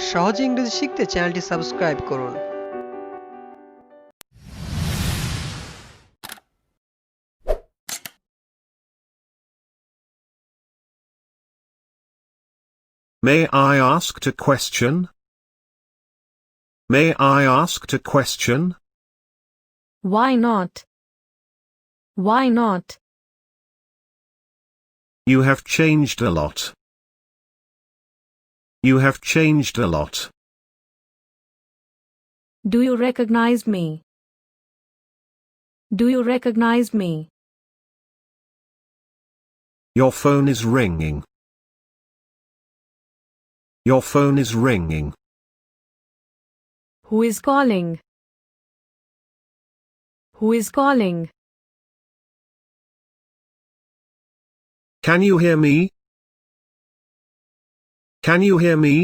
সহজে ইংরেজি শিখতে চ্যানেলটি সাবস্ক্রাইব করুন। May I ask a question? May I ask a question? Why not? Why not? You have changed a lot. You have changed a lot. Do you recognize me? Do you recognize me? Your phone is ringing. Your phone is ringing. Who is calling? Who is calling? Can you hear me? Can you hear me?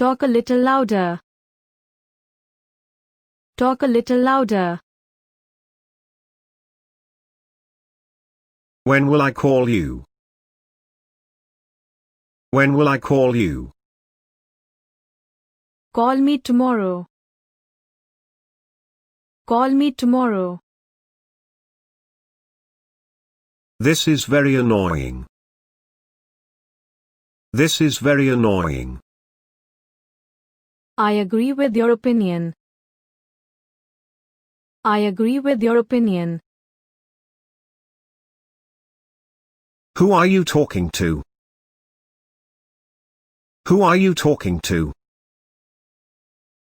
Talk a little louder. Talk a little louder. When will I call you? When will I call you? Call me tomorrow. Call me tomorrow. This is very annoying. This is very annoying. I agree with your opinion. I agree with your opinion. Who are you talking to? Who are you talking to?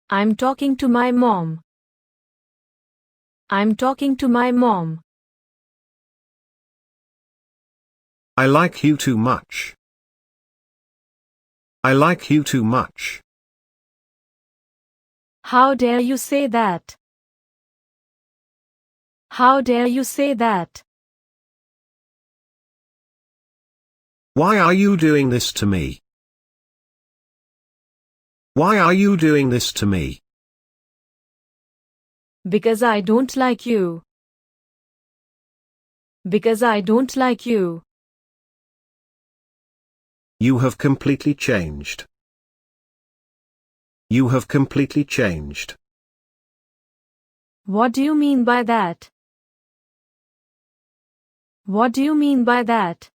I'm talking to my mom. I'm talking to my mom. I like you too much. I like you too much. How dare you say that? How dare you say that? Why are you doing this to me? Why are you doing this to me? Because I don't like you. Because I don't like you. You have completely changed. You have completely changed. What do you mean by that? What do you mean by that?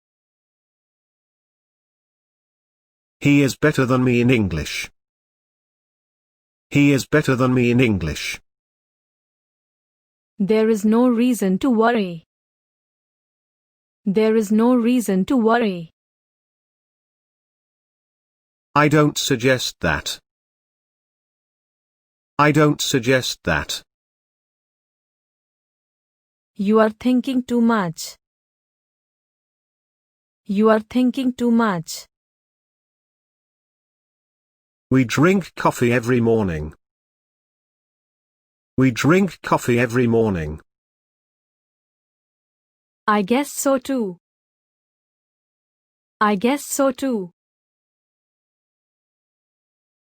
He is better than me in English. He is better than me in English. There is no reason to worry. There is no reason to worry. I don't suggest that. I don't suggest that. You are thinking too much. You are thinking too much. We drink coffee every morning. We drink coffee every morning. I guess so too. I guess so too.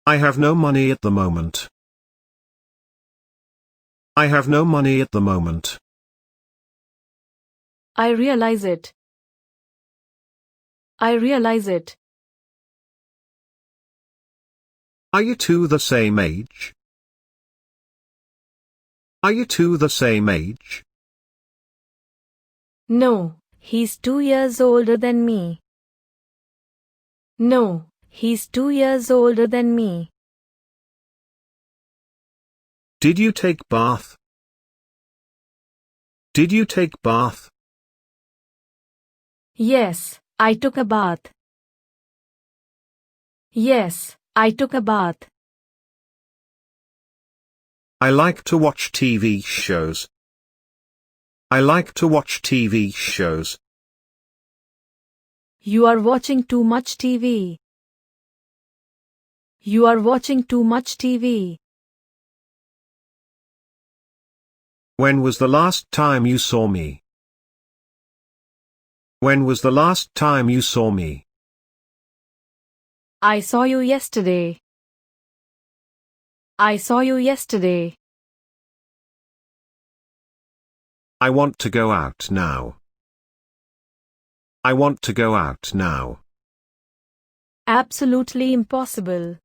I have no money at the moment. I have no money at the moment. I realize it. I realize it. Are you two the same age? Are you two the same age? No, he's 2 years older than me. No, he's 2 years older than me. Did you take bath? Did you take bath? Yes, I took a bath. Yes, I took a bath. I like to watch TV shows. I like to watch TV shows. You are watching too much TV. You are watching too much TV. When was the last time you saw me? When was the last time you saw me? I saw you yesterday. I saw you yesterday. I want to go out now. I want to go out now. Absolutely impossible.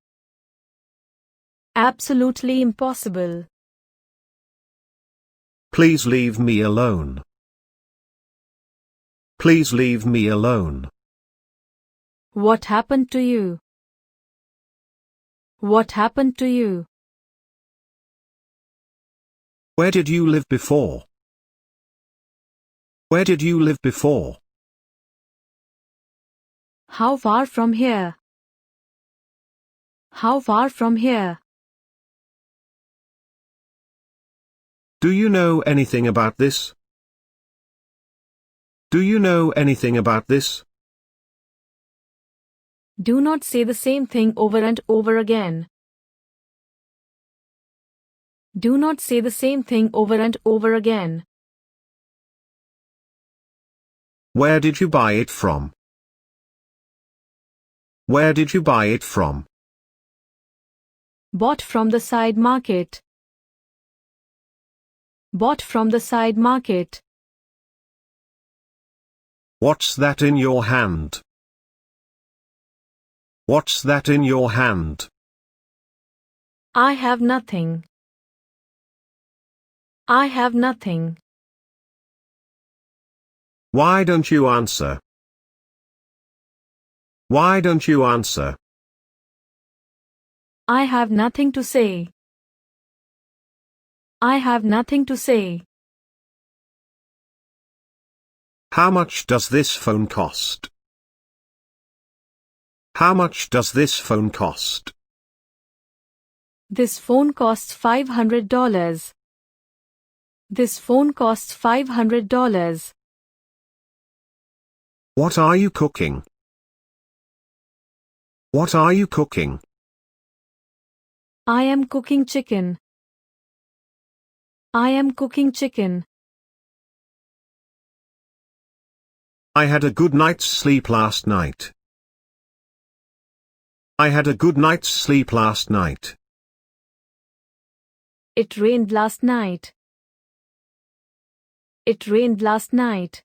Absolutely impossible. Please leave me alone. Please leave me alone. What happened to you? What happened to you? Where did you live before? Where did you live before? How far from here? How far from here? Do you know anything about this? Do you know anything about this? Do not say the same thing over and over again. Do not say the same thing over and over again. Where did you buy it from? Where did you buy it from? Bought from the side market. Bought from the side market. What's that in your hand? What's that in your hand? I have nothing. I have nothing. Why don't you answer? Why don't you answer? I have nothing to say. I have nothing to say. How much does this phone cost? How much does this phone cost? This phone costs $500. This phone costs $500. What are you cooking? What are you cooking? I am cooking chicken. I am cooking chicken. I had a good night's sleep last night. I had a good night's sleep last night. It rained last night. It rained last night.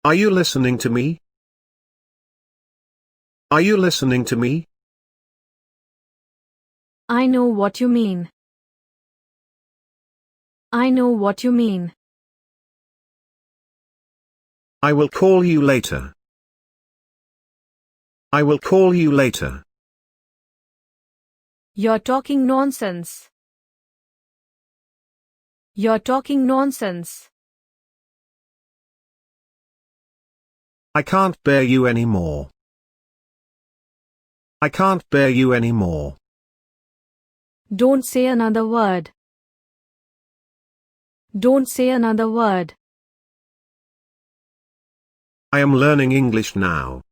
Are you listening to me? Are you listening to me? I know what you mean. I know what you mean. I will call you later. I will call you later. You're talking nonsense. You're talking nonsense. I can't bear you anymore. I can't bear you anymore. Don't say another word. Don't say another word. I am learning English now.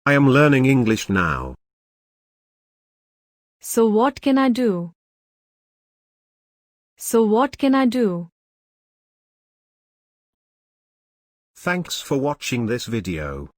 I am learning English now. So what can I do? So what can I do? Thanks for watching this video.